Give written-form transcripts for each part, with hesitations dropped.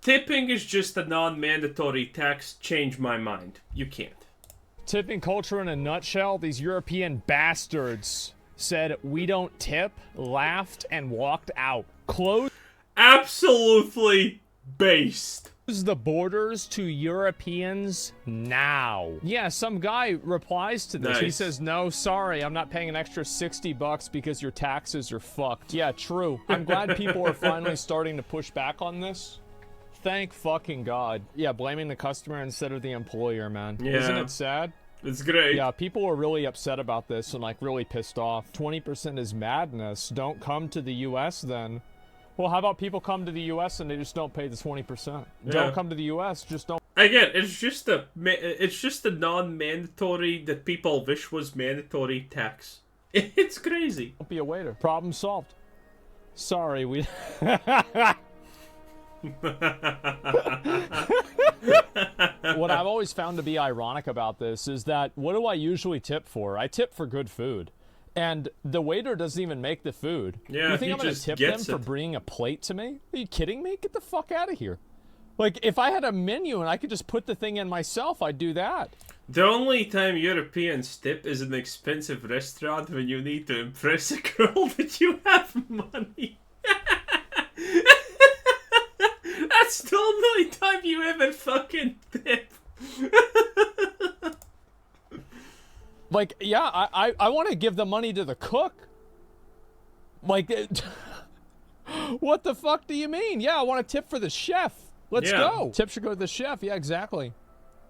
tipping is just a non-mandatory tax, change my mind. You can't. Tipping culture in a nutshell, these European bastards said, "We don't tip," laughed, and walked out. Close Absolutely based. the borders to Europeans now. Yeah, some guy replies to this. He Nice. says, "No, sorry, I'm not paying an extra $60 because your taxes are fucked." Yeah, true. I'm glad people are finally starting to push back on this. Thank fucking God. Yeah, blaming the customer instead of the employer, man. Yeah. Isn't it sad? It's great. Yeah, people are really upset about this and, like, really pissed off. 20% is madness. Don't come to the U.S. then. Well, how about people come to the U.S. and they just don't pay the 20%? Yeah. Don't come to the U.S., just don't. Again, it's just a non-mandatory that people wish was mandatory tax. It's crazy. Don't be a waiter. Problem solved. Sorry, we... What I've always found to be ironic about this is that, what do I usually tip for? I tip for good food. And the waiter doesn't even make the food. Yeah, you think he I'm going to just tip them gets for it. bringing a plate to me? Are you kidding me? Get the fuck out of here. Like, if I had a menu and I could just put the thing in myself, I'd do that. The only time Europeans tip is an expensive restaurant when you need to impress a girl that you have money. That's the only time you ever fucking tip. Like, yeah, I want to give the money to the cook. Like, what the fuck do you mean? Yeah, I want to tip for the chef. Let's Yeah. go. Tip should go to the chef. Yeah, exactly.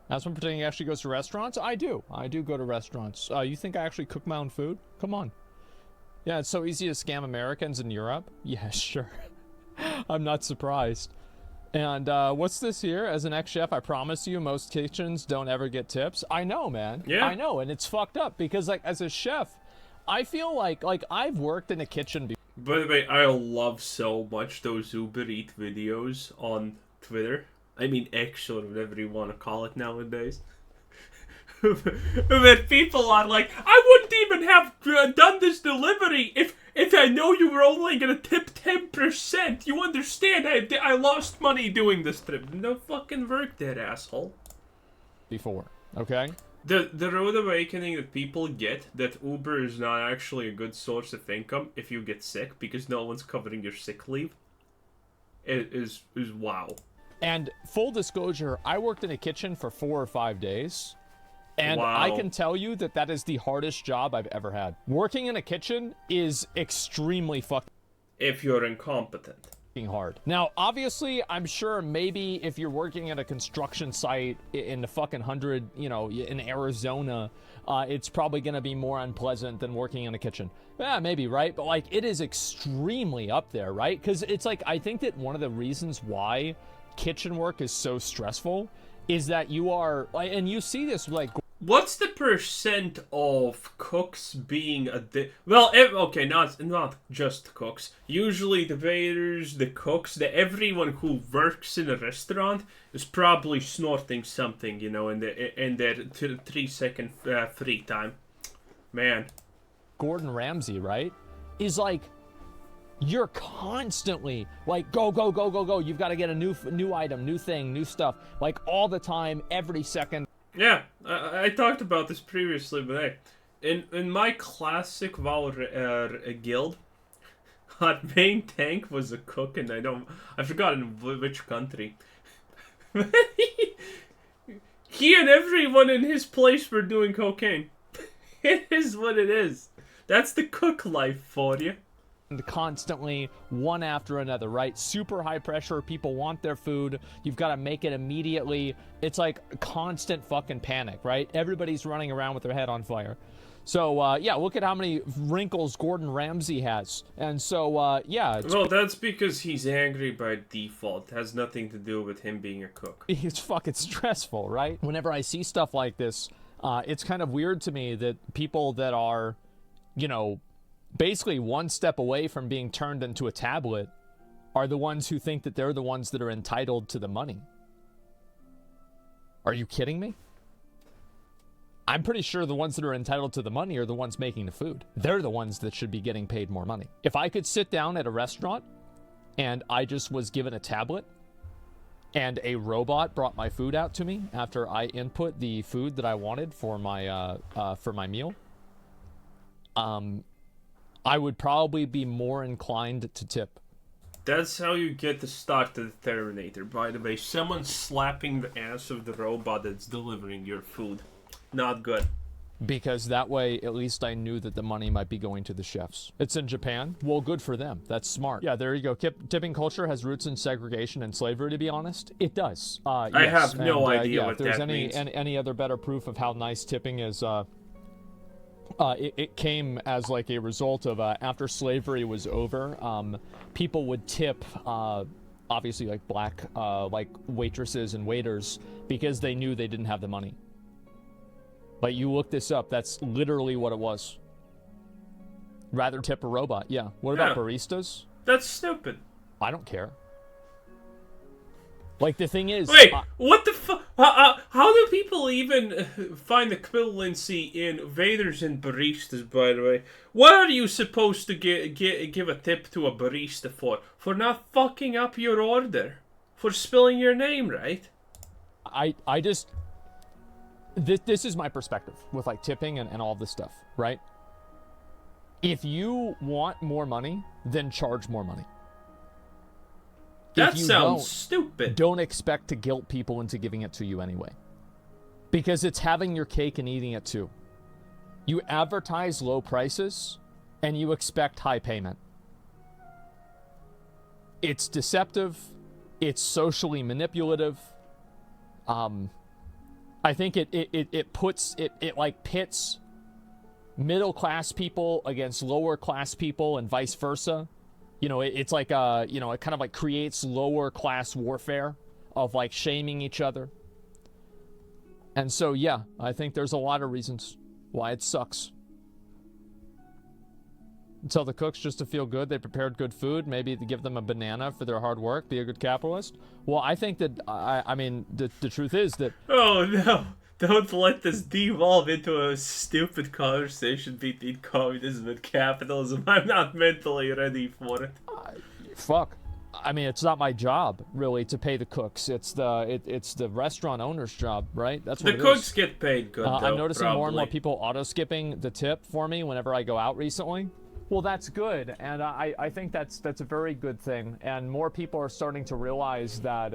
That's when pretending he actually goes to restaurants. I do go to restaurants. You think I actually cook my own food? Come on. Yeah, it's so easy to scam Americans in Europe. Yeah, sure. I'm not surprised. And what's this here? As an ex-chef, I promise you, most kitchens don't ever get tips. I know, man. Yeah. I know, and it's fucked up because, like, as a chef, I feel like I've worked in a kitchen before. By the way, I love so much those Uber Eats videos on Twitter. I mean X or whatever you want to call it nowadays. Where people are like, I wouldn't even have done this delivery if I know you were only gonna tip 10%. You understand? I lost money doing this trip. No fucking work there, asshole. Okay? The road awakening that people get that Uber is not actually a good source of income if you get sick because no one's covering your sick leave is wow. And full disclosure, I worked in a kitchen for 4 or 5 days. And Wow. I can tell you that that is the hardest job I've ever had. Working in a kitchen is extremely fucking If you're incompetent. hard. Now, obviously, I'm sure maybe if you're working at a construction site in the fucking in Arizona, it's probably going to be more unpleasant than working in a kitchen. Yeah, maybe, right? But, like, it is extremely up there, right? Because it's like, I think that one of the reasons why kitchen work is so stressful is that you are, and you see this, like, What's the percent of cooks being okay, not just cooks. Usually the waiters, the cooks, everyone who works in a restaurant is probably snorting something, in their 3-second free time. Man. Gordon Ramsay, right, is like, you're constantly like, go, go, go, go, go. You've got to get a new item, new thing, new stuff, like all the time, every second. Yeah, I talked about this previously, but hey, in my classic WoW guild, our main tank was a cook, and I forgot in which country. He and everyone in his place were doing cocaine. It is what it is. That's the cook life for you. And constantly, one after another, right? Super high pressure. People want their food. You've got to make it immediately. It's like constant fucking panic, right? Everybody's running around with their head on fire. So, yeah, look at how many wrinkles Gordon Ramsay has. And so, yeah. Well, that's because he's angry by default. It has nothing to do with him being a cook. It's fucking stressful, right? Whenever I see stuff like this, it's kind of weird to me that people that are, basically one step away from being turned into a tablet are the ones who think that they're the ones that are entitled to the money. Are you kidding me? I'm pretty sure the ones that are entitled to the money are the ones making the food. They're the ones that should be getting paid more money. If I could sit down at a restaurant and I just was given a tablet and a robot brought my food out to me after I input the food that I wanted for my meal, I would probably be more inclined to tip. That's how you get the start to the Terminator, by the way. Someone slapping the ass of the robot that's delivering your food. Not good. Because that way, at least I knew that the money might be going to the chefs. It's in Japan. Well, good for them. That's smart. Yeah, there you go. Tipping culture has roots in segregation and slavery, to be honest. It does. Yes. I have no idea what if there's that means. any other better proof of how nice tipping is, it came as like a result of after slavery was over, people would tip, obviously like black, like waitresses and waiters, because they knew they didn't have the money. But you look this up, that's literally what it was. Rather tip a robot, yeah. What about baristas? That's stupid. I don't care. Like, the thing is... Wait, what the fuck? How do people even find equivalency in waiters and baristas, by the way? What are you supposed to give a tip to a barista for? For not fucking up your order? For spilling your name, right? I just... This is my perspective with, like, tipping and all this stuff, right? If you want more money, then charge more money. That sounds stupid. Don't expect to guilt people into giving it to you anyway. Because it's having your cake and eating it too. You advertise low prices, and you expect high payment. It's deceptive. It's socially manipulative. I think it pits middle class people against lower class people and vice versa. You know, it's like it kind of like creates lower class warfare of like shaming each other. And so yeah, I think there's a lot of reasons why it sucks. Tell the cooks just to feel good they prepared good food, maybe to give them a banana for their hard work, be a good capitalist. Well, I think that, I mean, the truth is that... Oh, no. Don't let this devolve into a stupid conversation between communism and capitalism. I'm not mentally ready for it. Fuck. I mean, it's not my job, really, to pay the cooks. It's the restaurant owner's job, right? That's what the cooks get paid good, though, I'm noticing probably. more and more people auto-skipping the tip for me whenever I go out recently. Well, that's good, and I think that's a very good thing, and more people are starting to realize that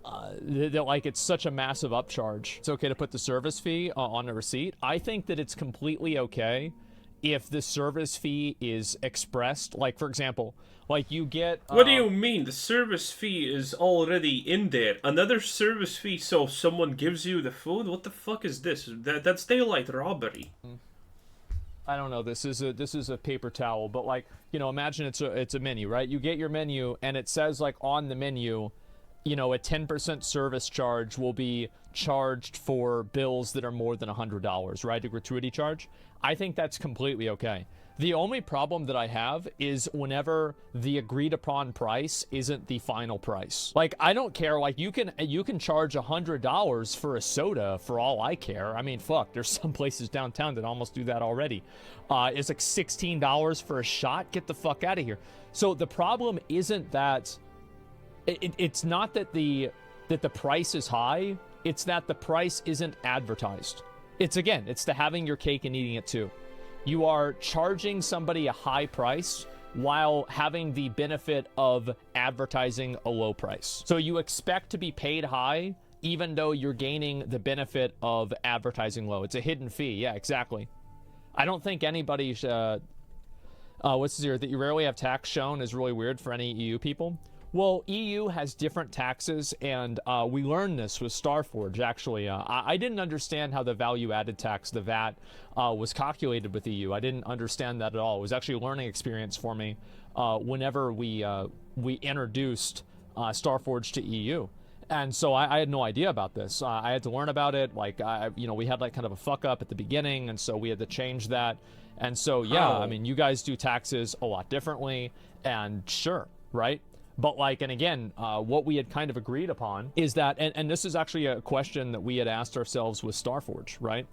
that like it's such a massive upcharge. It's okay to put the service fee on a receipt. I think that it's completely okay if the service fee is expressed. Like, for example, like you get... What do you mean? The service fee is already in there. Another service fee so someone gives you the food? What the fuck is this? That's daylight robbery. I don't know. This is a paper towel, but like, you know, imagine it's a menu, right? You get your menu and it says like on the menu, you know, a 10% service charge will be charged for bills that are more than $100, right? A gratuity charge. I think that's completely okay. The only problem that I have is whenever the agreed upon price isn't the final price. Like, I don't care. Like, you can charge $100 for a soda for all I care. I mean, fuck, there's some places downtown that almost do that already. It's like $16 for a shot. Get the fuck out of here. So the problem isn't that it's not that the price is high. It's that the price isn't advertised. It's the having your cake and eating it too. You are charging somebody a high price while having the benefit of advertising a low price. So you expect to be paid high even though you're gaining the benefit of advertising low. It's a hidden fee. Yeah, exactly. I don't think anybody what's this here? That you rarely have tax shown is really weird for any EU people. Well, EU has different taxes, and we learned this with Starforge, actually. I didn't understand how the value-added tax, the VAT, was calculated with EU. I didn't understand that at all. It was actually a learning experience for me whenever we introduced Starforge to EU. And so I had no idea about this. I had to learn about it. Like, we had like kind of a fuck-up at the beginning, and so we had to change that. And so, yeah, I mean, you guys do taxes a lot differently, and sure, right? But like, and again, what we had kind of agreed upon is that, and this is actually a question that we had asked ourselves with Starforge, right?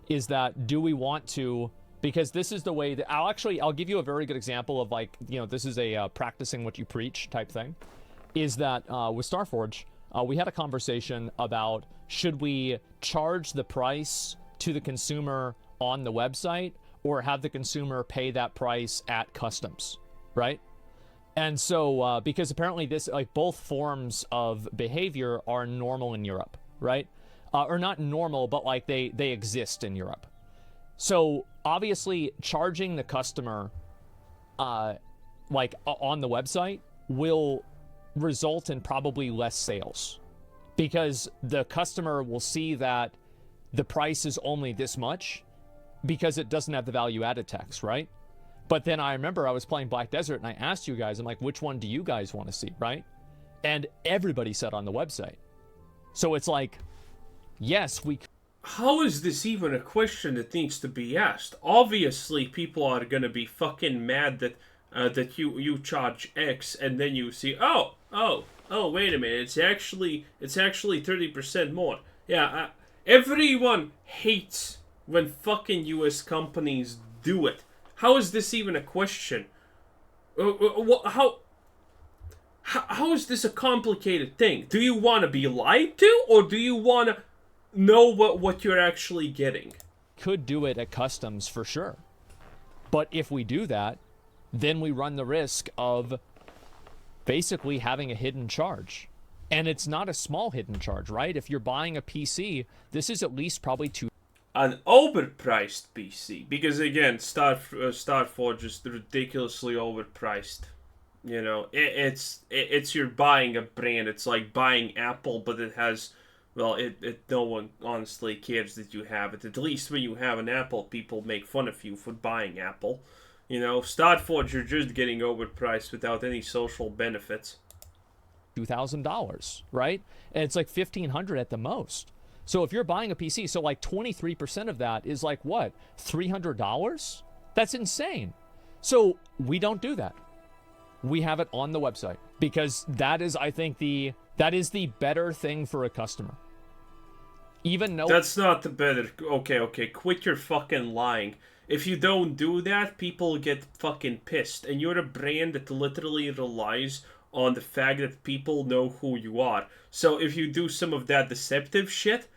Is that, do we want to, because this is the way that, I'll give you a very good example of like, you know, this is a practicing what you preach type thing, is that with Starforge, we had a conversation about should we charge the price to the consumer on the website or have the consumer pay that price at customs, right? And so, because apparently this, like, both forms of behavior are normal in Europe, right? Or not normal, but like they exist in Europe. So obviously charging the customer, like on the website will result in probably less sales because the customer will see that the price is only this much because it doesn't have the value added tax, right? But then I remember I was playing Black Desert and I asked you guys, I'm like, which one do you guys want to see, right? And everybody said on the website. So it's like, yes, we... How is this even a question that needs to be asked? Obviously, people are gonna be fucking mad that that you charge X, and then you see, oh, wait a minute, it's actually 30% more. Yeah, everyone hates when fucking U.S. companies do it. How is this even a question? How is this a complicated thing? Do you want to be lied to, or do you want to know what you're actually getting? Could do it at customs for sure. But if we do that, then we run the risk of basically having a hidden charge. And it's not a small hidden charge, right? If you're buying a PC, this is at least probably an overpriced PC, because again, Starforge is ridiculously overpriced. You know, it's you're buying a brand. It's like buying Apple, but it has, well, it no one honestly cares that you have it. At least when you have an Apple, people make fun of you for buying Apple. You know, Starforge, you're just getting overpriced without any social benefits. $2,000, right? And it's like $1,500 at the most. So if you're buying a PC, so like 23% of that is like what? $300? That's insane. So we don't do that. We have it on the website because that is, I think, that is the better thing for a customer. Even though that's not the better. Okay, quit your fucking lying. If you don't do that, people get fucking pissed, and you're a brand that literally relies on the fact that people know who you are. So if you do some of that deceptive shit,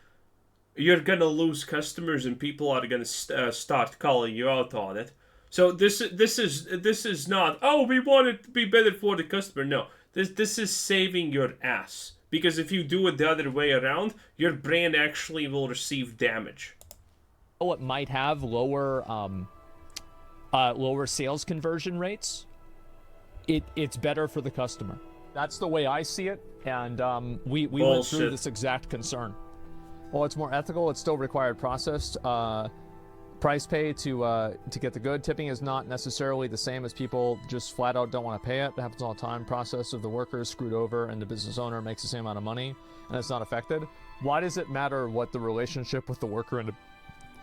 you're gonna lose customers, and people are gonna start calling you out on it. So this is not, oh, we want it to be better for the customer. No, this is saving your ass, because if you do it the other way around, your brand actually will receive damage. Oh, it might have lower sales conversion rates. It's better for the customer. That's the way I see it, and we went through this exact concern. Well, it's more ethical. It's still required processed. Price pay to get the good. Tipping is not necessarily the same as people just flat out don't want to pay it. It happens all the time. Process of the worker is screwed over and the business owner makes the same amount of money and it's not affected. Why does it matter what the relationship with the worker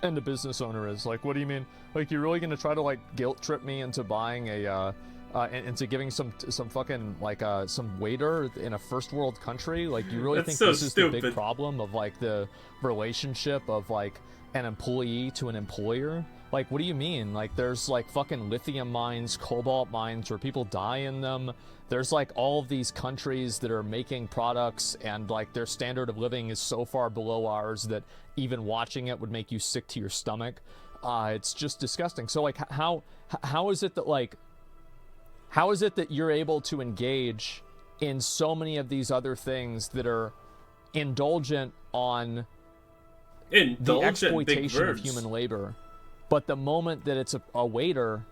and the business owner is? Like, what do you mean? Like, you're really gonna try to like guilt trip me into buying into giving some fucking like some waiter in a first world country? Like, you really think this is the big problem of like the relationship of like an employee to an employer? Like, what do you mean? Like, there's like fucking lithium mines, cobalt mines where people die in them. There's like all of these countries that are making products and like their standard of living is so far below ours that even watching it would make you sick to your stomach. It's just disgusting. So like how is it that you're able to engage in so many of these other things that are indulgent on the exploitation of human labor, but the moment that it's a waiter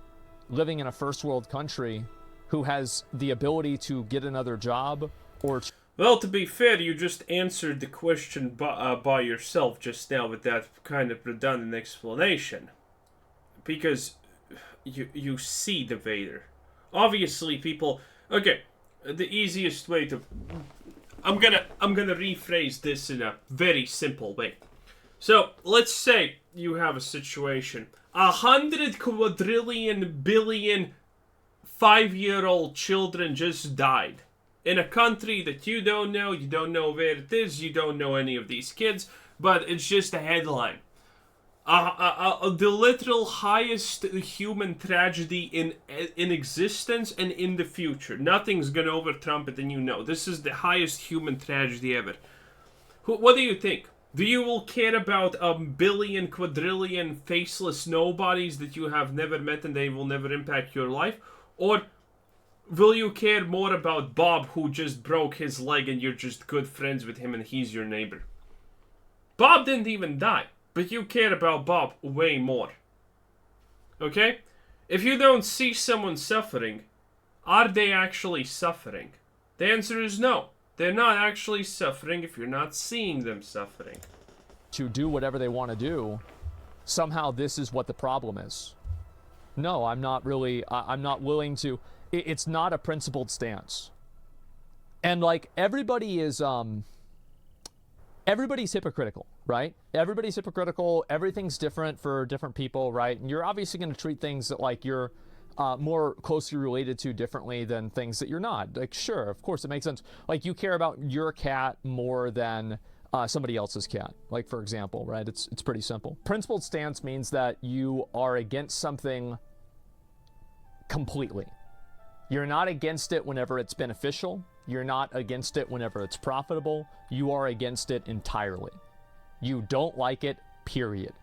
living in a first world country who has the ability to get another job or... Well, to be fair, you just answered the question by yourself just now with that kind of redundant explanation. Because you see the waiter. Obviously, people... Okay, the easiest way to... I'm gonna rephrase this in a very simple way. So, let's say you have a situation. 100 quadrillion billion 5-year-old children just died. In a country that you don't know where it is, you don't know any of these kids, but it's just a headline. The literal highest human tragedy in existence and in the future. Nothing's gonna over Trump it, and you know. This is the highest human tragedy ever. What do you think? Do you will care about a billion, quadrillion faceless nobodies that you have never met and they will never impact your life? Or will you care more about Bob who just broke his leg and you're just good friends with him and he's your neighbor? Bob didn't even die, but you care about Bob way more. Okay? If you don't see someone suffering, are they actually suffering? The answer is no. They're not actually suffering if you're not seeing them suffering. To do whatever they want to do, somehow this is what the problem is. No, I'm not really, I'm not willing to, it's not a principled stance. And like, everybody is, everybody's hypocritical, right? Everybody's hypocritical, everything's different for different people, right? And you're obviously going to treat things that like you're more closely related to differently than things that you're not. Like, sure, of course, it makes sense. Like, you care about your cat more than somebody else's cat, like, for example, right? It's pretty simple. Principled stance means that you are against something completely. You're not against it whenever it's beneficial. You're not against it whenever it's profitable. You are against it entirely. You don't like it, period.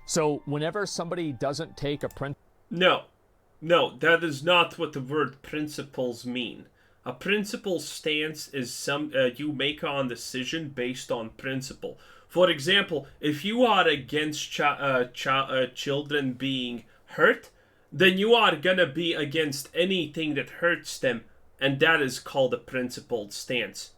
So whenever somebody doesn't take a No, that is not what the word principles mean. A principle stance is some you make a decision based on principle. For example, if you are against children being hurt, then you are gonna be against anything that hurts them, and that is called a principled stance.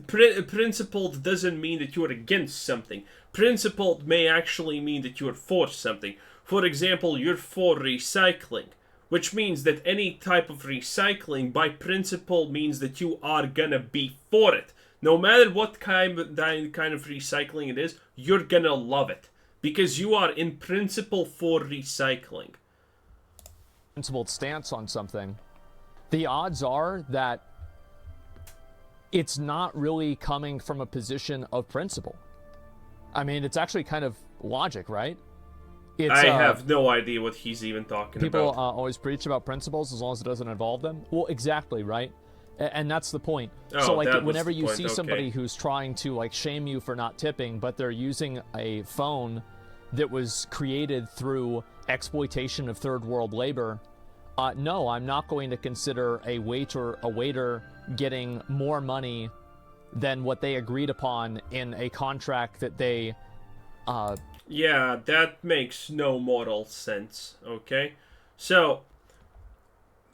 Principled doesn't mean that you're against something. Principled may actually mean that you're for something. For example, you're for recycling, which means that any type of recycling by principle means that you are gonna be for it. No matter what kind of recycling it is, you're gonna love it because you are in principle for recycling. Principled stance on something, the odds are that it's not really coming from a position of principle. I mean, it's actually kind of logic, right? I have no idea what he's even talking people, about. People always preach about principles as long as it doesn't involve them. Well, exactly, right? And that's the point. Oh, so, like, that whenever was the you point. see somebody who's trying to, like, shame you for not tipping, but they're using a phone that was created through exploitation of third world labor, no, I'm not going to consider a waiter getting more money than what they agreed upon in a contract that they Yeah, that makes no moral sense, okay? So,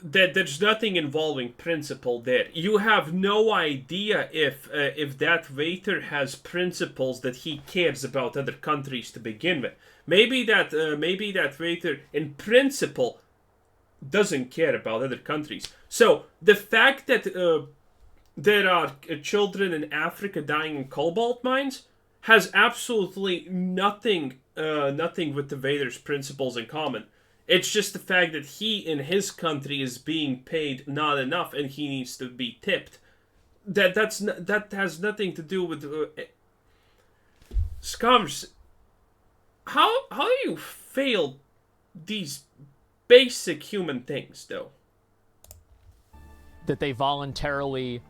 there's nothing involving principle there. You have no idea if that waiter has principles that he cares about other countries to begin with. Maybe that waiter, in principle, doesn't care about other countries. So, the fact that there are children in Africa dying in cobalt mines has absolutely nothing with the waiter's principles in common. It's just the fact that he in his country is being paid not enough and he needs to be tipped. That has nothing to do with Scums. How do you fail these basic human things though? That they voluntarily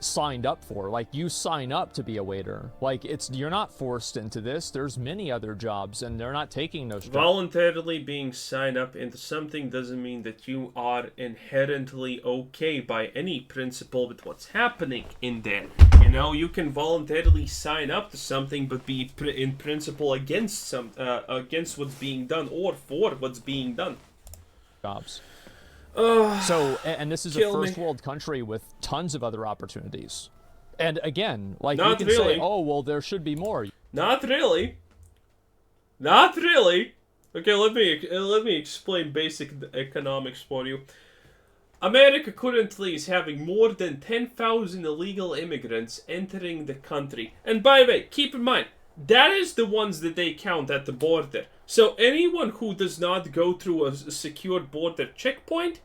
signed up for. Like, you sign up to be a waiter. Like, you're not forced into this. There's many other jobs and they're not taking those jobs. Voluntarily being signed up into something doesn't mean that you are inherently okay by any principle with what's happening in there. You know, you can voluntarily sign up to something but be in principle against against what's being done or for what's being done. Jobs. So, and this is a first world country with tons of other opportunities. And again, like, you can say, oh, well, there should be more. Not really. Not really. Okay, let me explain basic economics for you. America currently is having more than 10,000 illegal immigrants entering the country. And by the way, keep in mind, that is the ones that they count at the border. So anyone who does not go through a secure border checkpoint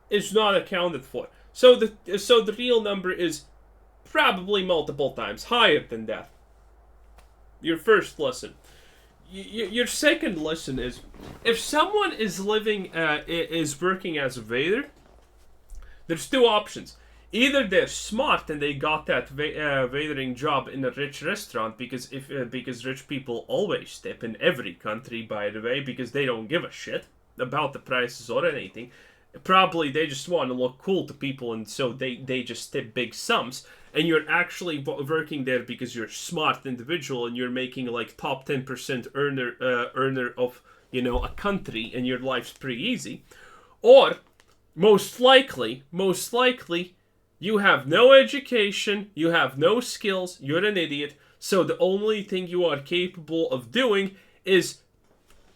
is not accounted for. So the real number is probably multiple times higher than that. Your first lesson. your second lesson is, if someone is working as a waiter, there's two options. Either they're smart and they got that waitering job in a rich restaurant because rich people always tip in every country, by the way, because they don't give a shit about the prices or anything. Probably they just want to look cool to people, and so they just tip big sums. And you're actually working there because you're a smart individual and you're making like top 10% earner of a country, and your life's pretty easy. Or most likely, you have no education, you have no skills, you're an idiot, so the only thing you are capable of doing is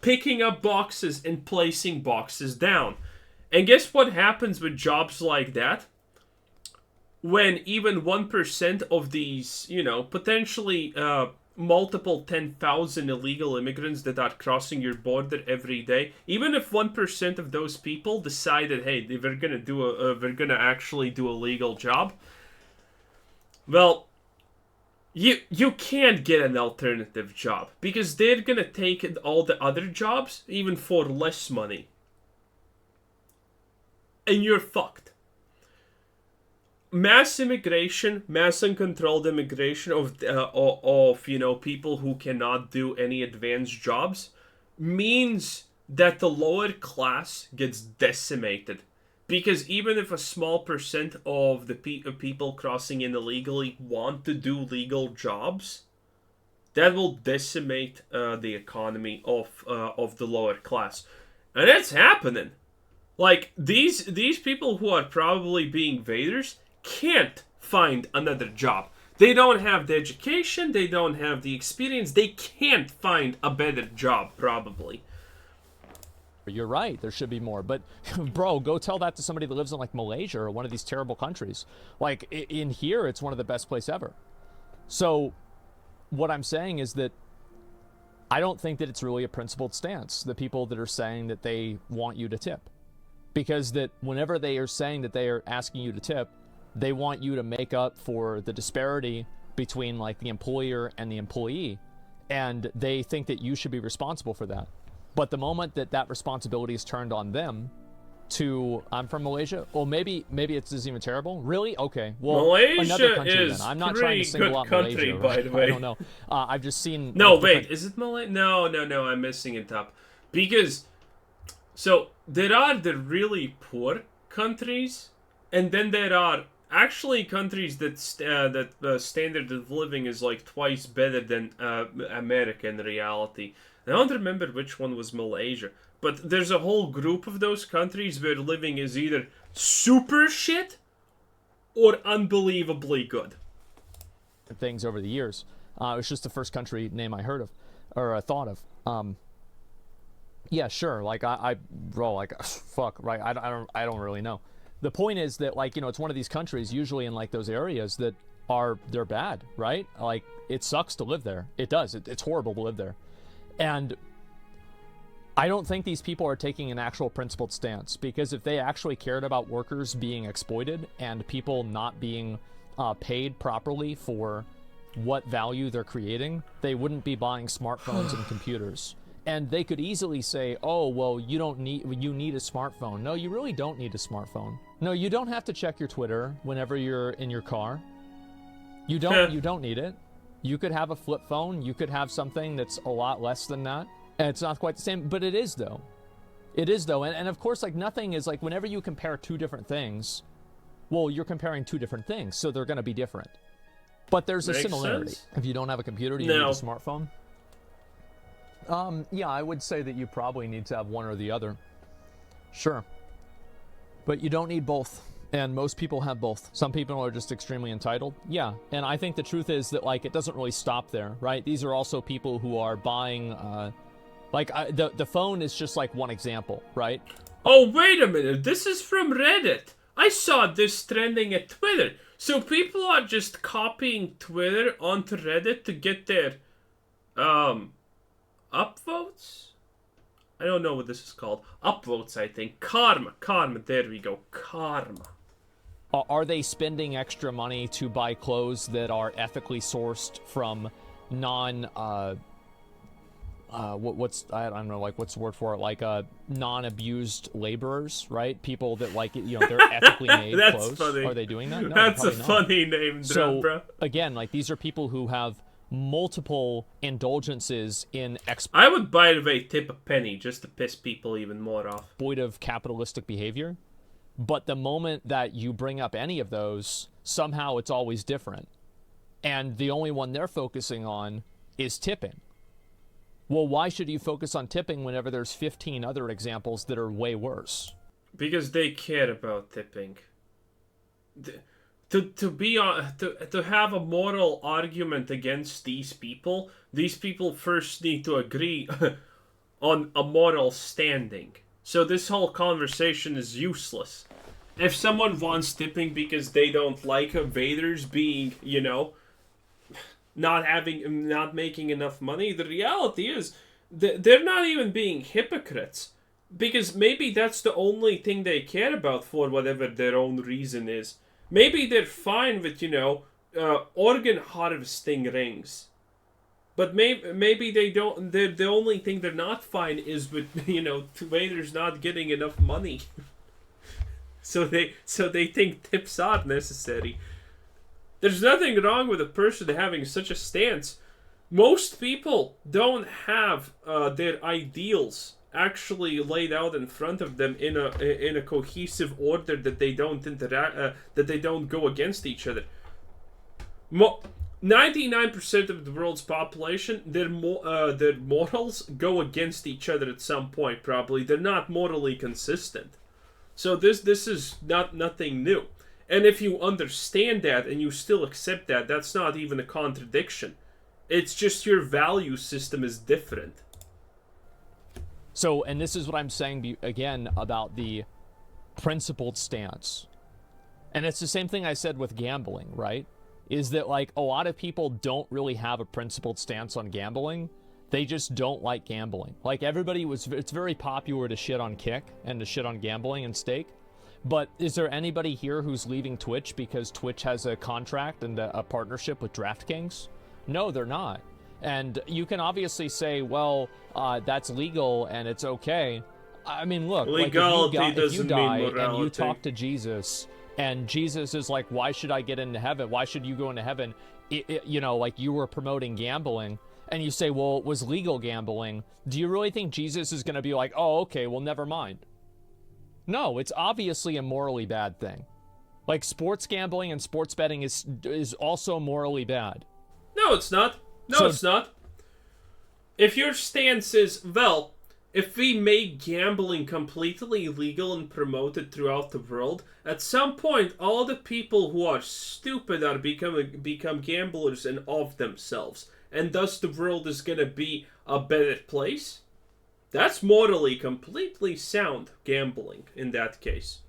picking up boxes and placing boxes down. And guess what happens with jobs like that? When even 1% of these, potentially multiple 10,000 illegal immigrants that are crossing your border every day, even if 1% of those people decided, hey, we're gonna actually do a legal job, well, you can't get an alternative job because they're gonna take all the other jobs even for less money, and you're fucked. Mass immigration, mass uncontrolled immigration of people who cannot do any advanced jobs means that the lower class gets decimated. Because even if a small percent of the people crossing in illegally want to do legal jobs, that will decimate the economy of the lower class, and it's happening. Like these people who are probably being waiters can't find another job. They don't have the education, they don't have the experience, they can't find a better job, probably. You're right, there should be more. But, bro, go tell that to somebody that lives in, like, Malaysia or one of these terrible countries. Like, in here, it's one of the best places ever. So, what I'm saying is that I don't think that it's really a principled stance, the people that are saying that they want you to tip. Because that whenever they are saying that they are asking you to tip, they want you to make up for the disparity between like the employer and the employee, and they think that you should be responsible for that. But the moment that responsibility is turned on them to, I'm from Malaysia, well, maybe it's even terrible. Really? Okay. Well, Malaysia another country is then. I'm not trying to single out country, Malaysia, by right? the way. I don't know. I've just seen. No, like, wait, is it Malaysia? No, I'm missing it up. Because, so, there are the really poor countries, and then there are actually countries that standard of living is like twice better than America in reality. I don't remember which one was Malaysia, but there's a whole group of those countries where living is either super shit or unbelievably good. Things over the years. It was just the first country name I heard of or thought of. Yeah, sure. Like fuck, right? I don't really know. The point is that, like, it's one of these countries, usually in like those areas that they're bad, right? Like, it sucks to live there. It does. It's horrible to live there. And I don't think these people are taking an actual principled stance, because if they actually cared about workers being exploited and people not being paid properly for what value they're creating, they wouldn't be buying smartphones and computers. And they could easily say, oh, well, you need a smartphone. No, you really don't need a smartphone. No, you don't have to check your Twitter whenever you're in your car. You don't need it. You could have a flip phone. You could have something that's a lot less than that. And it's not quite the same, but it is though. It is though. And of course, like, nothing is like, whenever you compare two different things, well, you're comparing two different things, so they're going to be different. But there's a similarity. Sense. If you don't have a computer, you need a smartphone. Yeah, I would say that you probably need to have one or the other. Sure. But you don't need both. And most people have both. Some people are just extremely entitled. Yeah. And I think the truth is that, like, it doesn't really stop there, right? These are also people who are buying, the phone is just like one example, right? Oh, wait a minute. This is from Reddit. I saw this trending at Twitter. So people are just copying Twitter onto Reddit to get their, upvotes? I don't know what this is called. Upvotes, I think. Karma. There we go. Karma. Are they spending extra money to buy clothes that are ethically sourced from I don't know, like, what's the word for it? Like, non-abused laborers, right? People that, like, you know, they're ethically made That's clothes. funny. Are they doing that? No, That's a probably not. funny name, So, bro. again, like, these are people who have multiple indulgences in I would, by the way, tip a penny just to piss people even more off. exploitive capitalistic behavior. But the moment that you bring up any of those, somehow it's always different. And the only one they're focusing on is tipping. Well, why should you focus on tipping whenever there's 15 other examples that are way worse? Because they care about tipping. To have a moral argument against these people first need to agree on a moral standing. So this whole conversation is useless. If someone wants tipping because they don't like invaders being, you know, not making enough money, the reality is they're not even being hypocrites, because maybe that's the only thing they care about for whatever their own reason is. Maybe they're fine with, you know, organ harvesting rings, but maybe they don't. The only thing they're not fine is with, you know, invaders not getting enough money. so they think tips are necessary. There's nothing wrong with a person having such a stance. Most people don't have their ideals actually laid out in front of them in a cohesive order that they don't interact, that they don't go against each other. 99% of the world's population, their morals go against each other at some point. Probably they're not morally consistent. So this is nothing new. And if you understand that and you still accept that, that's not even a contradiction. It's just your value system is different. So, and this is what I'm saying again about the principled stance. And it's the same thing I said with gambling, right? Is that, like, a lot of people don't really have a principled stance on gambling. They just don't like gambling. Like, it's very popular to shit on Kick and to shit on gambling and stake. But is there anybody here who's leaving Twitch because Twitch has a contract and a partnership with DraftKings? No, they're not. And you can obviously say, well, that's legal and it's okay. I mean, look, legality like if you die mean and you talk to Jesus, and Jesus is like, why should I get into heaven? Why should you go into heaven? You know, like, you were promoting gambling, and you say, well, it was legal gambling. Do you really think Jesus is going to be like, oh, okay, well, never mind? No, it's obviously a morally bad thing. Like, sports gambling and sports betting is also morally bad. No, it's not. No, it's not. If your stance is, well, if we make gambling completely legal and promoted throughout the world, at some point, all the people who are stupid are become gamblers and of themselves, and thus the world is gonna be a better place. That's morally completely sound gambling in that case.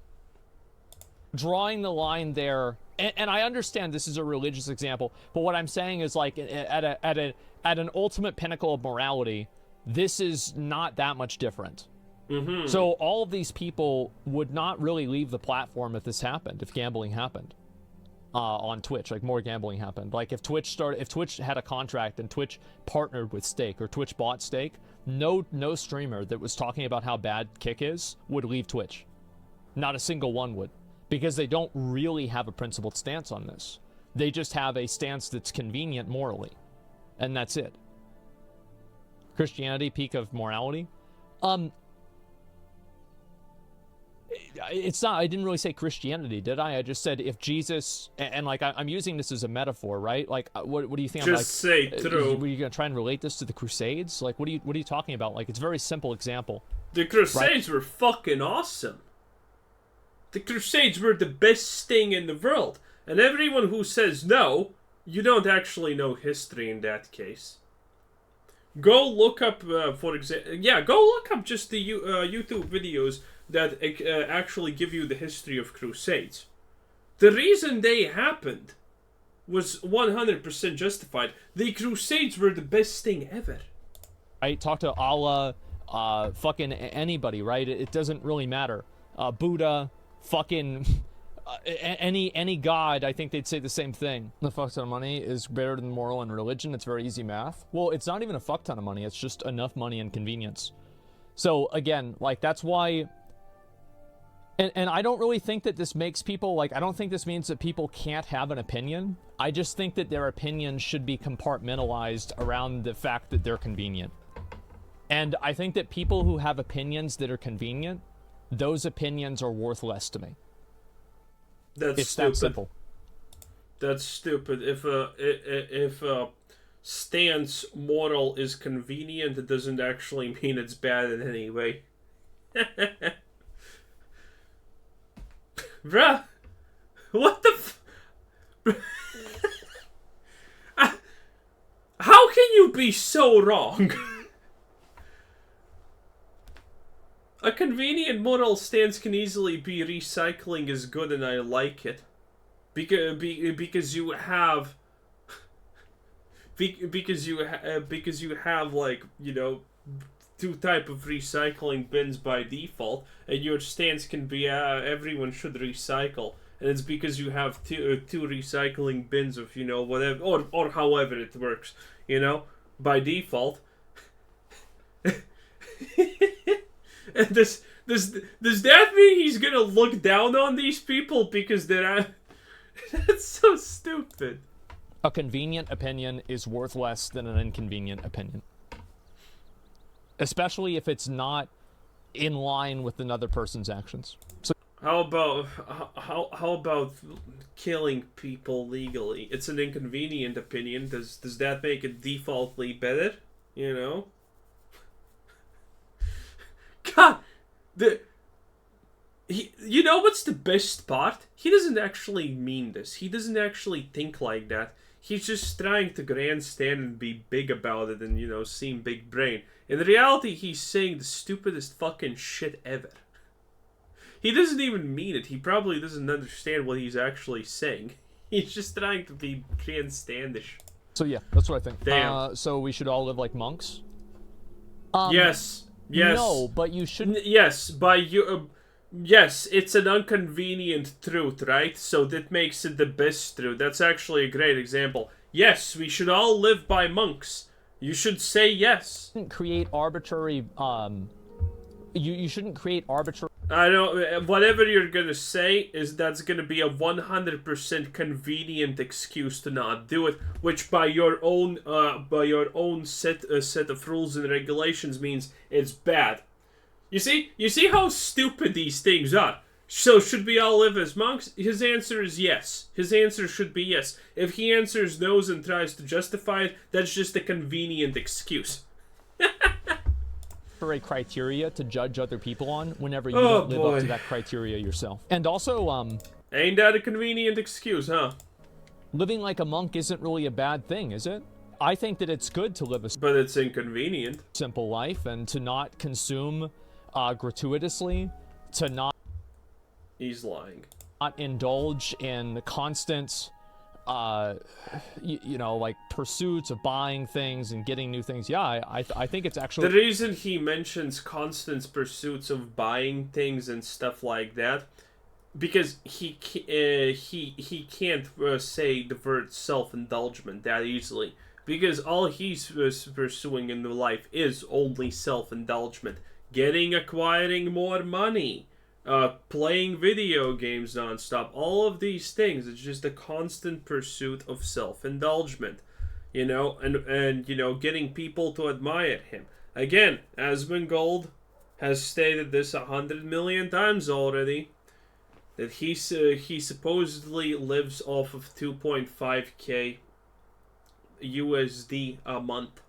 Drawing the line there, and I understand this is a religious example, but what I'm saying is, like, at an ultimate pinnacle of morality, this is not that much different. Mm-hmm. So all of these people would not really leave the platform if this happened, if gambling happened on Twitch, like more gambling happened. Like, if Twitch had a contract and Twitch partnered with Stake, or Twitch bought Stake, no streamer that was talking about how bad Kick is would leave Twitch. Not a single one would, because they don't really have a principled stance on this. They just have a stance that's convenient morally, and that's it. Christianity, peak of morality. It's not. I didn't really say Christianity, did I? I just said if Jesus, and like, I'm using this as a metaphor, right? Like, what do you think? Just say true. Were you gonna try and relate this to the Crusades? Like, what are you talking about? Like, it's a very simple example. The Crusades were fucking awesome. The Crusades were the best thing in the world, and everyone who says no, you don't actually know history in that case. Go look up, for example, go look up just the YouTube videos that actually give you the history of Crusades. The reason they happened was 100% justified. The Crusades were the best thing ever. I talk to Allah, fucking anybody, right? It doesn't really matter. Buddha, fucking any god, I think they'd say the same thing. The fuck ton of money is better than moral and religion. It's very easy math. Well, it's not even a fuck ton of money. It's just enough money and convenience. So again, like that's why. And I don't really think that this makes people, like, I don't think this means that people can't have an opinion. I just think that their opinion should be compartmentalized around the fact that they're convenient. And I think that people who have opinions that are convenient, those opinions are worth less to me. It's stupid. That simple. That's stupid. If a stance moral is convenient, it doesn't actually mean it's bad in any way. Bruh, what the how can you be so wrong? A convenient moral stance can easily be recycling is good and I like it. Because you have... Because you have, like, you know, two type of recycling bins by default, and your stance can be everyone should recycle, and it's because you have two recycling bins of, you know, whatever, or however it works, you know, by default. And does that mean he's gonna look down on these people because they're that's so stupid. A convenient opinion is worth less than an inconvenient opinion. Especially if it's not in line with another person's actions. So how about killing people legally? It's an inconvenient opinion. Does that make it defaultly better? You know? God, you know what's the best part? He doesn't actually mean this. He doesn't actually think like that. He's just trying to grandstand and be big about it and, you know, seem big brain. In reality, he's saying the stupidest fucking shit ever. He doesn't even mean it. He probably doesn't understand what he's actually saying. He's just trying to be grandstandish. So yeah, that's what I think. Damn. So we should all live like monks? Yes. Yes. No, but you shouldn't... Yes, by you... yes, it's an inconvenient truth, right? So that makes it the best truth. That's actually a great example. Yes, we should all live by monks. You should say yes. Create arbitrary, you shouldn't create arbitrary... I don't... whatever you're gonna say is that's gonna be a 100% convenient excuse to not do it, which by your own set of rules and regulations means it's bad. You see how stupid these things are. So, should we all live as monks? His answer is yes. His answer should be yes. If he answers no's and tries to justify it, that's just a convenient excuse. For a criteria to judge other people on whenever you don't live up to that criteria yourself. And also, ain't that a convenient excuse, huh? Living like a monk isn't really a bad thing, is it? I think that it's good to live a... but it's inconvenient. ...simple life and to not consume gratuitously, to not... He's lying. ...not indulge in constant, you know, like, pursuits of buying things and getting new things. Yeah, I think it's actually... the reason he mentions constant pursuits of buying things and stuff like that, because he can't say the word self-indulgent that easily. Because all he's pursuing in life is only self-indulgent. Acquiring more money. Playing video games nonstop. All of these things. It's just a constant pursuit of self-indulgent. You know, and you know, getting people to admire him. Again, Asmongold has stated this 100 million times already. That he supposedly lives off of 2.5k USD a month.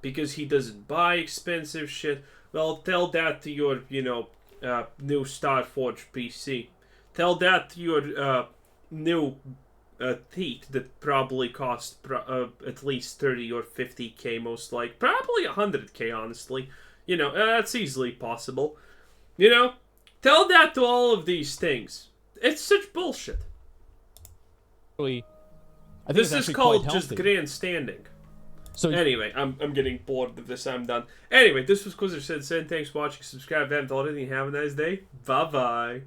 Because he doesn't buy expensive shit. Well, tell that to your, you know, new Starforge PC. Tell that to your new teeth that probably cost at least 30 or 50k most likely. Probably 100k, honestly. You know, that's easily possible. You know, tell that to all of these things. It's such bullshit. Really, this is called just grandstanding. So anyway, I'm getting bored of this. I'm done. Anyway, this was Quizzer Said. Thanks for watching. Subscribe if you haven't already. Have a nice day. Bye-bye.